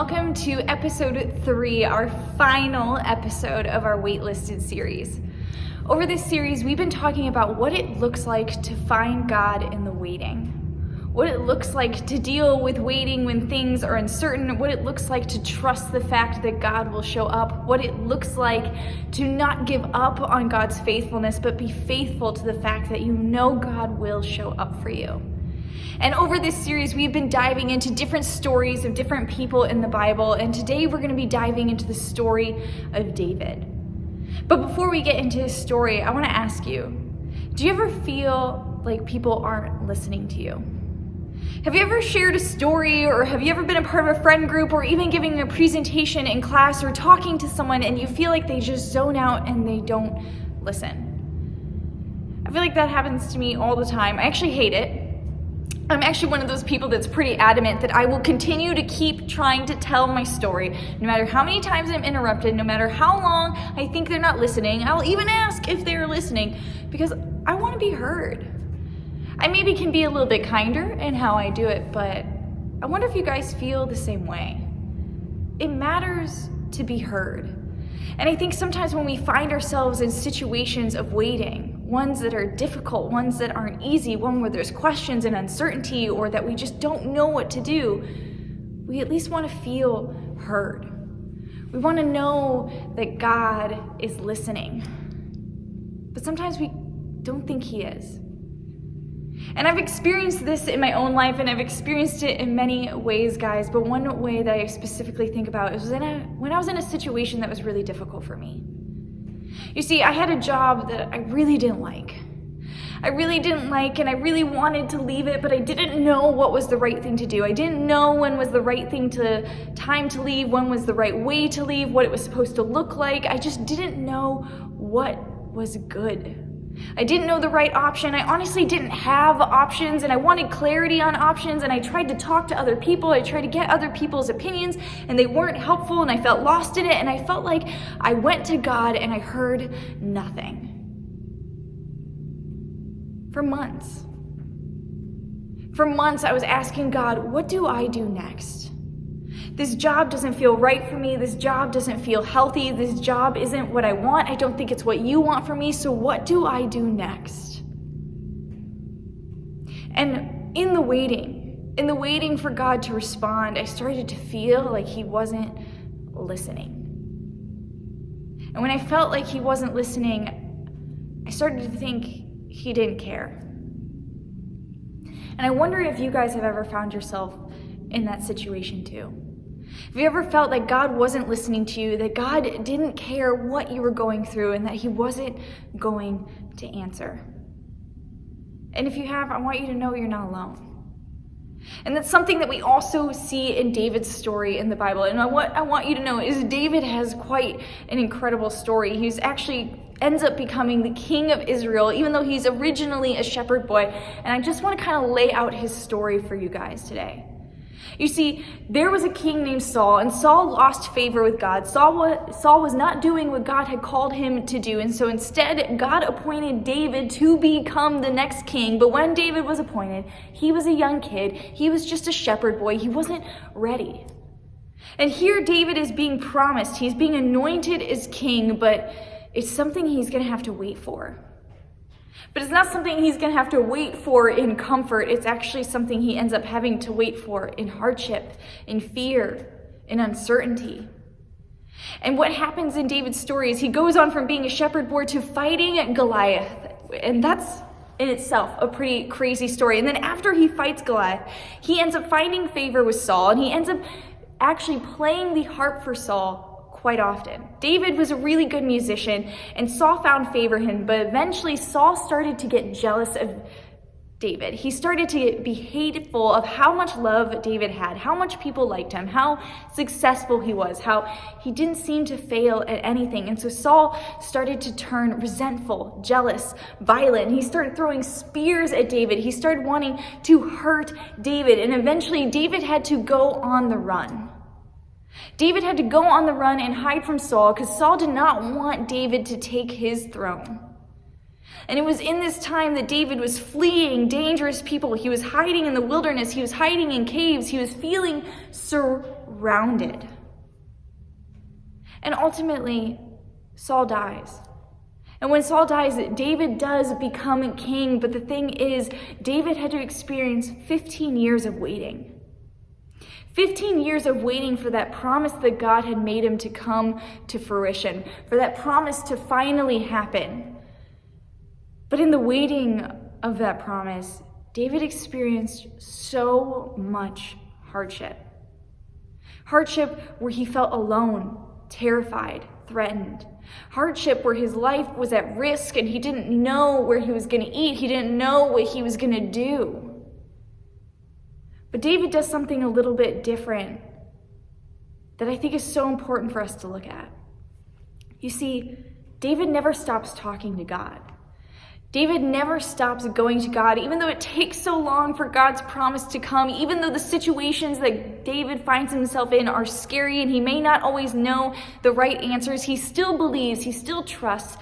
welcome to episode 3, our final episode of our Waitlisted series. Over this series, we've been talking about what it looks like to find God in the waiting. What it looks like to deal with waiting when things are uncertain, what it looks like to trust the fact that God will show up, what it looks like to not give up on God's faithfulness, but be faithful to the fact that you know God will show up for you. And over this series, we've been diving into different stories of different people in the Bible, and today we're going to be diving into the story of David. But before we get into his story, I want to ask you, do you ever feel like people aren't listening to you? Have you ever shared a story, or have you ever been a part of a friend group, or even giving a presentation in class or talking to someone and you feel like they just zone out and they don't listen? I feel like that happens to me all the time. I actually hate it. I'm actually one of those people that's pretty adamant that I will continue to keep trying to tell my story, no matter how many times I'm interrupted, no matter how long I think they're not listening. I'll even ask if they're listening because I want to be heard. I maybe can be a little bit kinder in how I do it, but I wonder if you guys feel the same way. It matters to be heard. And I think sometimes when we find ourselves in situations of waiting, ones that are difficult, ones that aren't easy, one where there's questions and uncertainty, or that we just don't know what to do, we at least want to feel heard. We want to know that God is listening. But sometimes we don't think He is. And I've experienced this in my own life, and I've experienced it in many ways, guys, but one way that I specifically think about is when I was in a situation that was really difficult for me. You see, I had a job that I really didn't like. And I really wanted to leave it, but I didn't know what was the right thing to do. I didn't know when was the right time to leave, when was the right way to leave, what it was supposed to look like. I just didn't know what was good. I didn't know the right option. I honestly didn't have options, and I wanted clarity on options, and I tried to talk to other people. I tried to get other people's opinions, and they weren't helpful, and I felt lost in it, and I felt like I went to God and I heard nothing. For months, I was asking God, what do I do next? This job doesn't feel right for me. This job doesn't feel healthy. This job isn't what I want. I don't think it's what you want for me. So what do I do next? And in the waiting for God to respond, I started to feel like He wasn't listening. And when I felt like He wasn't listening, I started to think He didn't care. And I wonder if you guys have ever found yourself in that situation too. Have you ever felt like God wasn't listening to you, that God didn't care what you were going through, and that He wasn't going to answer? And if you have, I want you to know you're not alone. And that's something that we also see in David's story in the Bible. And what I want you to know is David has quite an incredible story. He's actually ends up becoming the king of Israel, even though he's originally a shepherd boy. And I just want to kind of lay out his story for you guys today. You see, there was a king named Saul, and Saul lost favor with God. Saul was not doing what God had called him to do, and so instead, God appointed David to become the next king. But when David was appointed, he was a young kid. He was just a shepherd boy. He wasn't ready. And here David is being promised. He's being anointed as king, but it's something he's going to have to wait for. But it's not something he's going to have to wait for in comfort. It's actually something he ends up having to wait for in hardship, in fear, in uncertainty. And what happens in David's story is he goes on from being a shepherd boy to fighting Goliath. And that's in itself a pretty crazy story. And then after he fights Goliath, he ends up finding favor with Saul, and he ends up actually playing the harp for Saul quite often. David was a really good musician, and Saul found favor in him, but eventually Saul started to get jealous of David. He started to be hateful of how much love David had, how much people liked him, how successful he was, how he didn't seem to fail at anything. And so Saul started to turn resentful, jealous, violent. He started throwing spears at David. He started wanting to hurt David, and eventually David had to go on the run. David had to go on the run and hide from Saul because Saul did not want David to take his throne. And it was in this time that David was fleeing dangerous people. He was hiding in the wilderness. He was hiding in caves. He was feeling surrounded. grounded. And ultimately, Saul dies. And when Saul dies, David does become king, but the thing is, David had to experience 15 years of waiting. 15 years of waiting for that promise that God had made him to come to fruition, for that promise to finally happen. But in the waiting of that promise, David experienced so much hardship. Hardship where he felt alone, terrified, threatened. Hardship where his life was at risk and he didn't know where he was going to eat. He didn't know what he was going to do. But David does something a little bit different that I think is so important for us to look at. You see, David never stops talking to God. David never stops going to God, even though it takes so long for God's promise to come, even though the situations that David finds himself in are scary and he may not always know the right answers, he still believes, he still trusts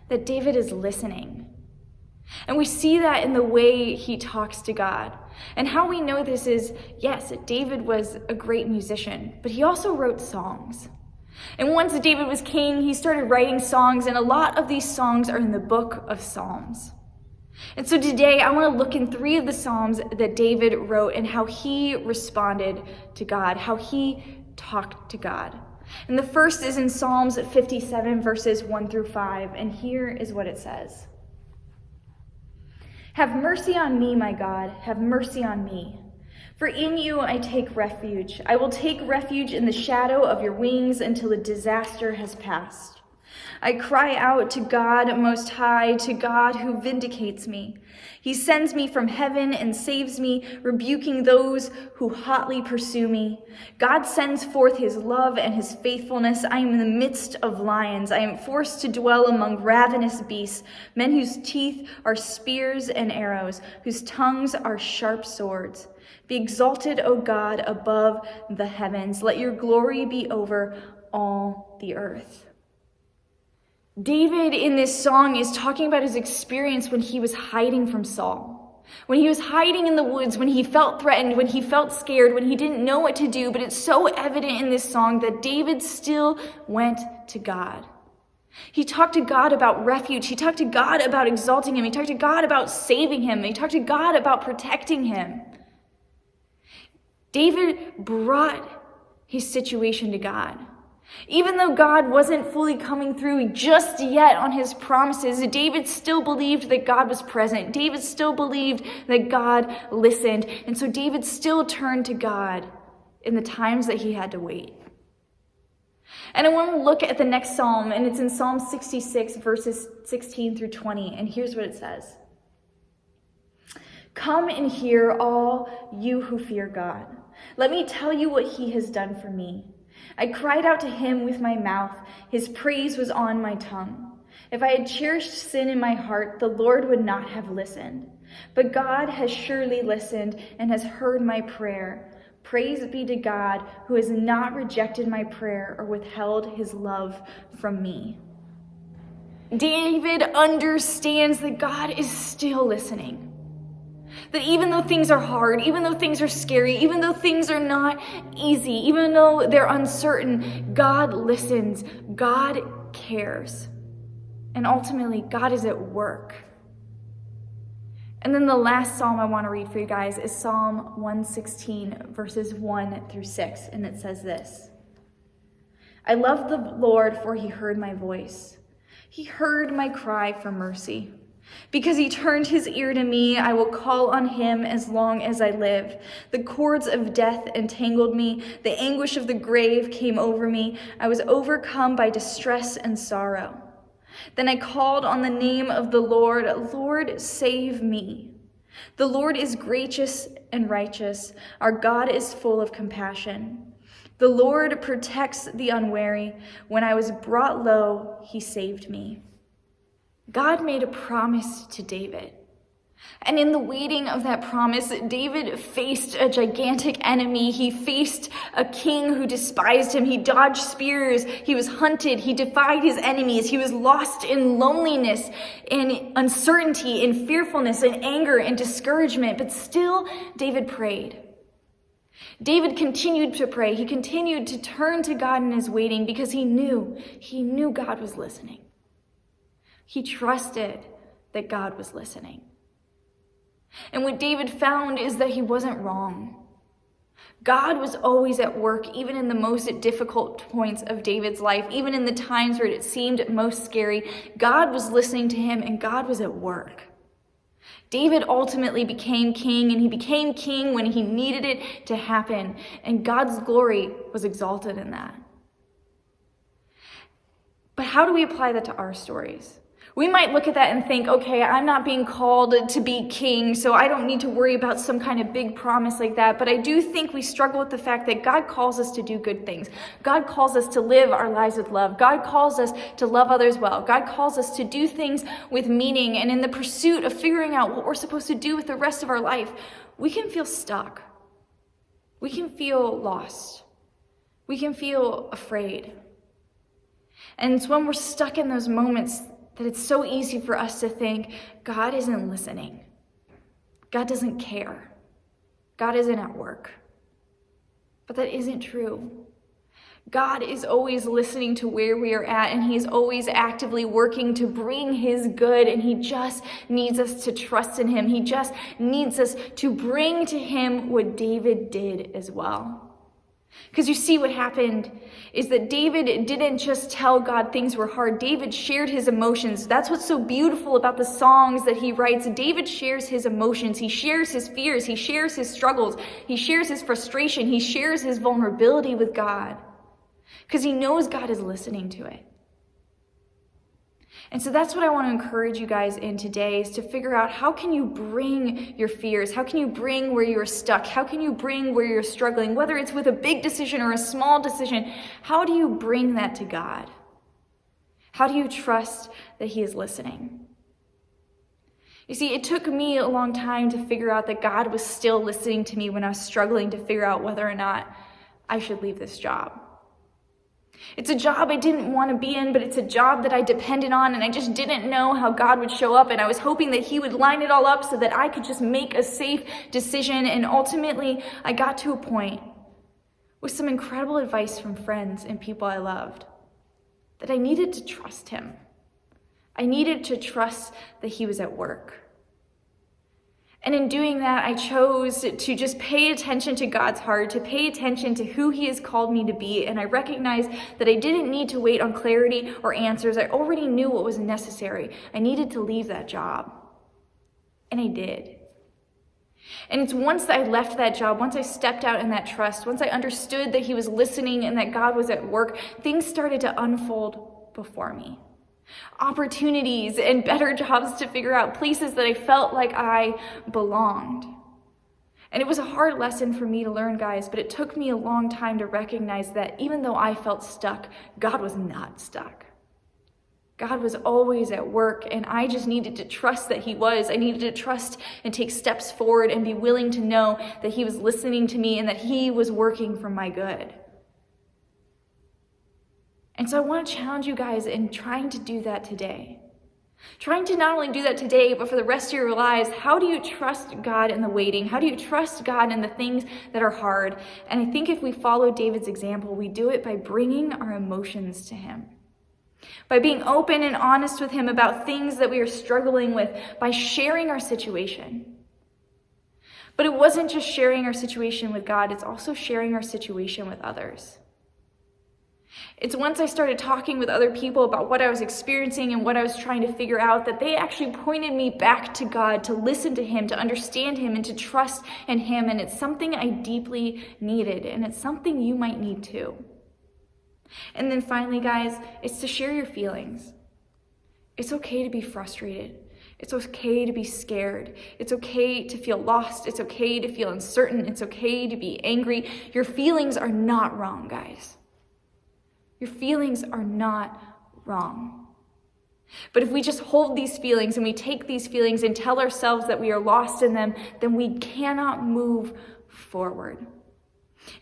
that David is listening. And we see that in the way he talks to God. And how we know this is, yes, David was a great musician, but he also wrote songs. And once David was king, he started writing songs, and a lot of these songs are in the book of Psalms. And so today I want to look in 3 of the Psalms that David wrote and how he responded to God, how he talked to God. And the first is in Psalms 57, verses 1 through 5, and here is what it says. Have mercy on me, my God, have mercy on me. For in you I take refuge. I will take refuge in the shadow of your wings until a disaster has passed. I cry out to God Most High, to God who vindicates me. He sends me from heaven and saves me, rebuking those who hotly pursue me. God sends forth his love and his faithfulness. I am in the midst of lions. I am forced to dwell among ravenous beasts, men whose teeth are spears and arrows, whose tongues are sharp swords. Be exalted, O God, above the heavens. Let your glory be over all the earth. David in this song is talking about his experience when he was hiding from Saul. When he was hiding in the woods, when he felt threatened, when he felt scared, when he didn't know what to do. But it's so evident in this song that David still went to God. He talked to God about refuge. He talked to God about exalting him. He talked to God about saving him. He talked to God about protecting him. David brought his situation to God. Even though God wasn't fully coming through just yet on his promises, David still believed that God was present. David still believed that God listened. And so David still turned to God in the times that he had to wait. And I want to look at the next psalm, and it's in Psalm 66, verses 16 through 20. And here's what it says. Come and hear, all you who fear God. Let me tell you what he has done for me. I cried out to him with my mouth. His praise was on my tongue. If I had cherished sin in my heart, the Lord would not have listened. But God has surely listened and has heard my prayer. Praise be to God, who has not rejected my prayer or withheld his love from me. David understands that God is still listening. That even though things are hard, even though things are scary, even though things are not easy, even though they're uncertain, God listens, God cares. And ultimately, God is at work. And then the last psalm I want to read for you guys is Psalm 116, verses 1 through 6, and it says this. I love the Lord, for he heard my voice. He heard my cry for mercy. Because he turned his ear to me, I will call on him as long as I live. The cords of death entangled me. The anguish of the grave came over me. I was overcome by distress and sorrow. Then I called on the name of the Lord. Lord, save me. The Lord is gracious and righteous. Our God is full of compassion. The Lord protects the unwary. When I was brought low, he saved me. God made a promise to David. And in the waiting of that promise, David faced a gigantic enemy. He faced a king who despised him. He dodged spears. He was hunted. He defied his enemies. He was lost in loneliness, in uncertainty, in fearfulness, in anger, in discouragement. But still, David prayed. David continued to pray. He continued to turn to God in his waiting because he knew God was listening. He trusted that God was listening. And what David found is that he wasn't wrong. God was always at work, even in the most difficult points of David's life, even in the times where it seemed most scary. God was listening to him and God was at work. David ultimately became king, and he became king when he needed it to happen, and God's glory was exalted in that. But how do we apply that to our stories? We might look at that and think, okay, I'm not being called to be king, so I don't need to worry about some kind of big promise like that. But I do think we struggle with the fact that God calls us to do good things. God calls us to live our lives with love. God calls us to love others well. God calls us to do things with meaning. And in the pursuit of figuring out what we're supposed to do with the rest of our life, we can feel stuck. We can feel lost. We can feel afraid. And it's when we're stuck in those moments that it's so easy for us to think, God isn't listening. God doesn't care. God isn't at work. But that isn't true. God is always listening to where we are at, and he's always actively working to bring his good, and he just needs us to trust in him. He just needs us to bring to him what David did as well. Because you see, what happened is that David didn't just tell God things were hard. David shared his emotions. That's what's so beautiful about the songs that he writes. David shares his emotions. He shares his fears. He shares his struggles. He shares his frustration. He shares his vulnerability with God because he knows God is listening to it. And so that's what I want to encourage you guys in today, is to figure out, how can you bring your fears? How can you bring where you're stuck? How can you bring where you're struggling? Whether it's with a big decision or a small decision, how do you bring that to God? How do you trust that he is listening? You see, it took me a long time to figure out that God was still listening to me when I was struggling to figure out whether or not I should leave this job. It's a job I didn't want to be in, but it's a job that I depended on, and I just didn't know how God would show up, and I was hoping that he would line it all up so that I could just make a safe decision. And ultimately, I got to a point with some incredible advice from friends and people I loved that I needed to trust him. I needed to trust that he was at work. And in doing that, I chose to just pay attention to God's heart, to pay attention to who he has called me to be. And I recognized that I didn't need to wait on clarity or answers. I already knew what was necessary. I needed to leave that job. And I did. And it's once I left that job, once I stepped out in that trust, once I understood that he was listening and that God was at work, things started to unfold before me. Opportunities and better jobs to figure out, places that I felt like I belonged. And it was a hard lesson for me to learn, guys, but it took me a long time to recognize that even though I felt stuck, God was not stuck. God was always at work, and I just needed to trust that he was. I needed to trust and take steps forward and be willing to know that he was listening to me and that he was working for my good. And so I want to challenge you guys in trying to do that today. Trying to not only do that today, but for the rest of your lives. How do you trust God in the waiting? How do you trust God in the things that are hard? And I think if we follow David's example, we do it by bringing our emotions to him. By being open and honest with him about things that we are struggling with, by sharing our situation. But it wasn't just sharing our situation with God, it's also sharing our situation with others. It's once I started talking with other people about what I was experiencing and what I was trying to figure out that they actually pointed me back to God, to listen to him, to understand him, and to trust in him. And it's something I deeply needed, and it's something you might need too. And then finally, guys, it's to share your feelings. It's okay to be frustrated. It's okay to be scared. It's okay to feel lost. It's okay to feel uncertain. It's okay to be angry. Your feelings are not wrong, guys. Your feelings are not wrong. But if we just hold these feelings and we take these feelings and tell ourselves that we are lost in them, then we cannot move forward.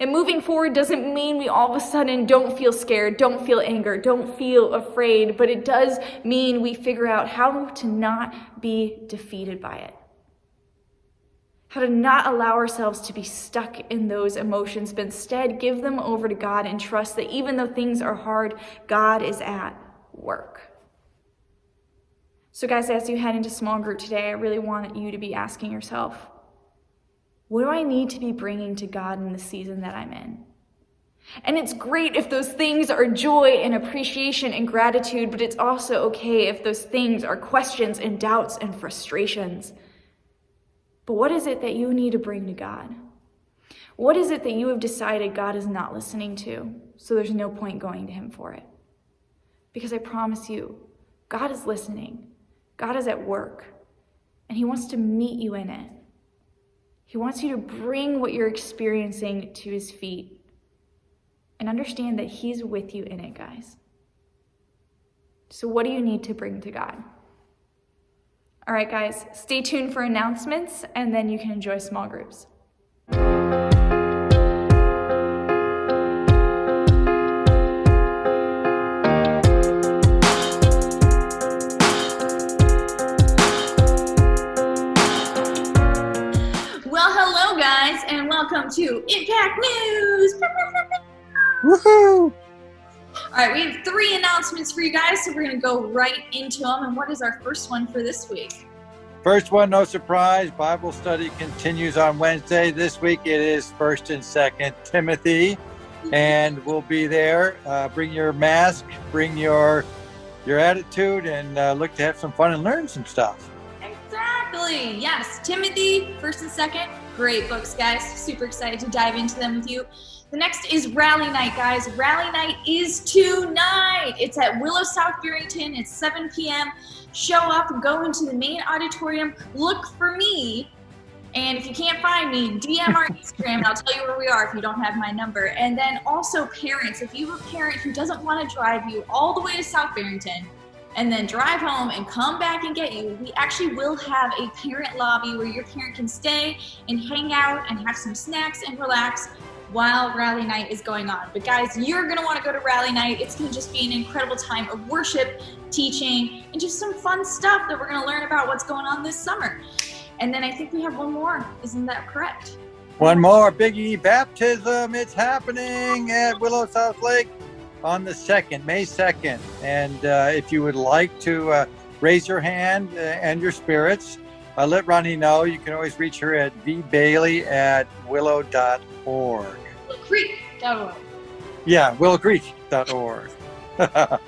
And moving forward doesn't mean we all of a sudden don't feel scared, don't feel anger, don't feel afraid, but it does mean we figure out how to not be defeated by it. How to not allow ourselves to be stuck in those emotions, but instead give them over to God and trust that even though things are hard, God is at work. So guys, as you head into small group today, I really want you to be asking yourself, what do I need to be bringing to God in the season that I'm in? And it's great if those things are joy and appreciation and gratitude, but it's also okay if those things are questions and doubts and frustrations. But what is it that you need to bring to God? What is it that you have decided God is not listening to, so there's no point going to him for it? Because I promise you, God is listening. God is at work, and he wants to meet you in it. He wants you to bring what you're experiencing to his feet and understand that he's with you in it, guys. So what do you need to bring to God? All right, guys, stay tuned for announcements, and then you can enjoy small groups. Well, hello, guys, and welcome to Impact News. Woohoo! All right, we have 3 announcements for you guys, so we're going to go right into them. And what is our first one for this week? First one, no surprise, Bible study continues on Wednesday. This week it is 1st and 2nd Timothy, and we'll be there. Bring your mask, bring your attitude, and look to have some fun and learn some stuff. Exactly. Yes, Timothy, 1st and 2nd. Great books, guys. Super excited to dive into them with you. The next is Rally Night, guys. Rally Night is tonight. It's at Willow South Barrington. It's 7 p.m. Show up, go into the main auditorium, look for me. And if you can't find me, DM our Instagram, and I'll tell you where we are if you don't have my number. And then also parents, if you have a parent who doesn't want to drive you all the way to South Barrington and then drive home and come back and get you, we actually will have a parent lobby where your parent can stay and hang out and have some snacks and relax while Rally Night is going on. But guys, you're going to want to go to Rally Night. It's going to just be an incredible time of worship, teaching, and just some fun stuff that we're going to learn about what's going on this summer. And then I think we have one more. Isn't that correct? One more, Biggie baptism. It's happening at Willow South Lake on the 2nd, May 2nd. And if you would like to raise your hand and your spirits, let Ronnie know. You can always reach her at vbailey@willow.org. Willowcreek.org. Yeah, willowcreek.org. Yeah,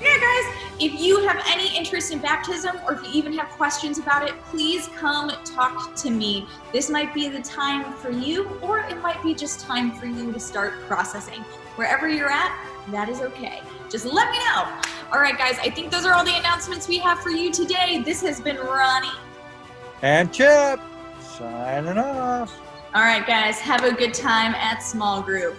guys, if you have any interest in baptism or if you even have questions about it, please come talk to me. This might be the time for you, or it might be just time for you to start processing. Wherever you're at, that is okay. Just let me know. All right, guys, I think those are all the announcements we have for you today. This has been Ronnie. And Chip, signing off. All right, guys, have a good time at small group.